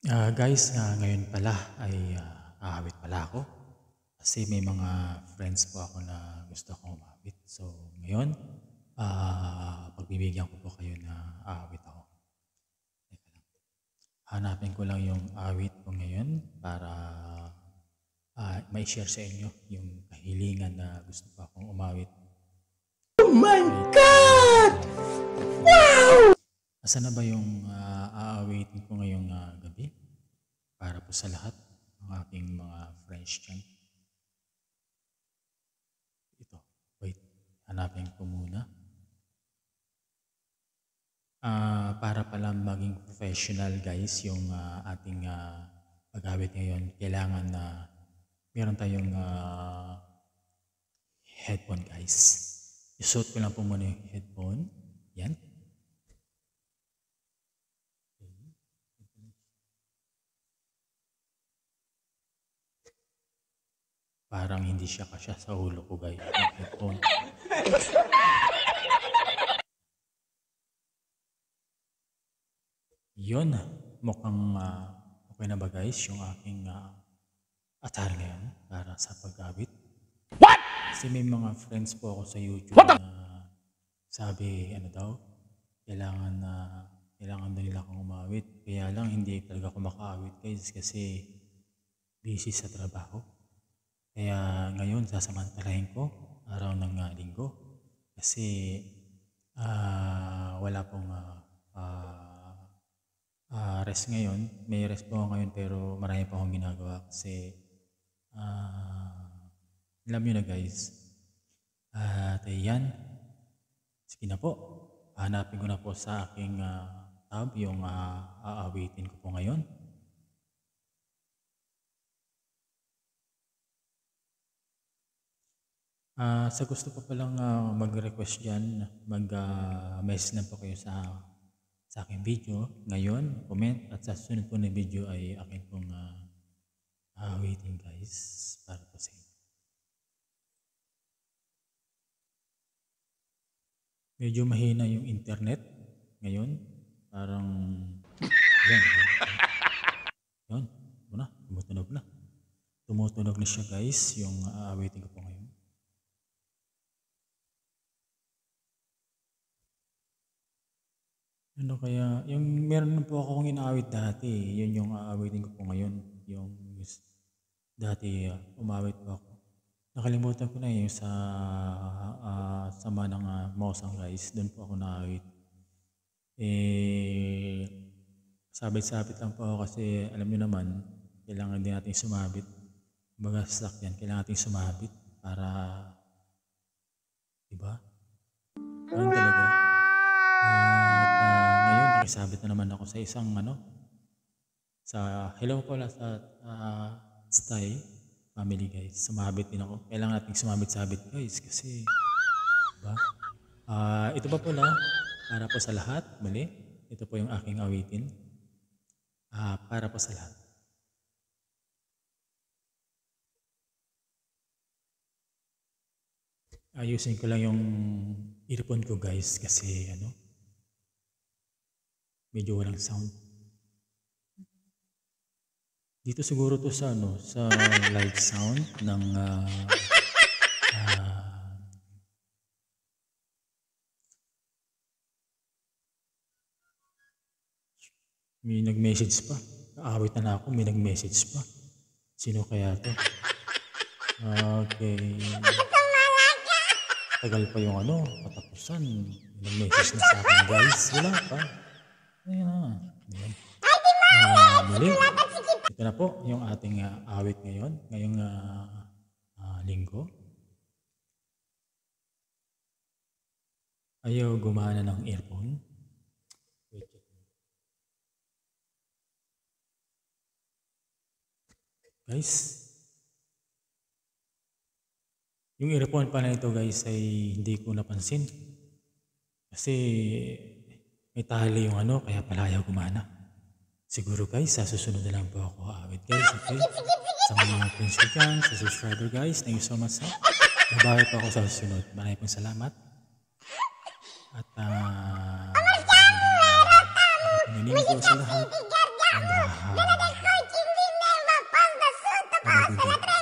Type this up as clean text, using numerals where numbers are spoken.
Guys, ngayon pala ay aawit pala ako. Kasi may mga friends po ako na gusto kong umawit. So ngayon, pagbibigyan ko po kayo na aawit ako. Teka lang. Hanapin ko lang yung awit ko ngayon para may share sa inyo yung kahilingan na gusto pa akong umawit. Oh my God! Wow! Asan na ba yung aawitin ko ngayong gabi? Para po sa lahat ng aking mga friends dyan. Ito, wait, hanapin ko muna. Para pala maging professional guys yung ating pag-awit ngayon, kailangan na meron tayong headphone guys. Isuot ko lang po muna yung headphone. Yan. Parang hindi siya kasya sa ulo ko guys. Yung headphone. Yun. Mukhang okay na ba guys yung aking attire ngayon para sa pag-awit. What? Kasi may mga friends po ako sa YouTube na sabi ano daw, kailangan daw nila akong umawit. Kaya lang hindi talaga ako makaawit guys kasi busy sa trabaho. Kaya ngayon sasamantalahin ko araw ng linggo kasi wala pong rest ngayon. May rest po ako ngayon pero marami pa akong ginagawa kasi alam nyo na guys. At yan, sige na po. Hanapin ko na po sa aking tab yung aawitin ko po ngayon. Sa gusto po palang mag-request dyan, mag-message lang po kayo sa aking video ngayon, comment, at sa susunod po na video ay akin pong waiting guys para po sa inyo. Medyo mahina yung internet ngayon, parang yan, yun, tumutunog na siya guys yung waiting ko po ngayon. Ano kaya, yung meron po akong inaawit dati, yun yung aawitin ko po ngayon, yung dati umawit po ako. Nakalimutan ko na yung sa sama ng Mosang guys, doon po ako naawit. Sabit-sabit lang po ako kasi alam niyo naman, kailangan din natin sumabit. Baga sakyan, kailangan natin sumabit para, diba? Ganun talaga. Nakisabit na naman ako sa isang hello pala sa Stay family guys. Sumabit din ako. Kailangan nating sumabit-sabit guys kasi diba? Ito pa pala para po sa lahat. Mali. Ito po yung aking awitin. Para po sa lahat. Ayusin ko lang yung earphone ko guys kasi medyo walang sound. Dito siguro to sa sa live sound ng may nag-message pa. Aawit na ako, may nag-message pa. Sino kaya to? Okay. Tagal pa yung katapusan. Nag-message na sa akin guys. Wala pa. Ayan na. Muli. Ito na po yung ating awit ngayon. Ngayong linggo. Ayaw gumana ng earphone. Wait. Guys. Yung earphone pa na ito guys ay hindi ko napansin. Kasi may tali yung kaya pala ayaw gumana. Siguro guys, sa susunod na lang po ako awit guys, okay? Sa mga friends ko dyan, sa subscriber guys, thank you so much. Babawi po ako sa susunod. Maraming pong salamat. At piniling ko sa lahat. Sa bagong video.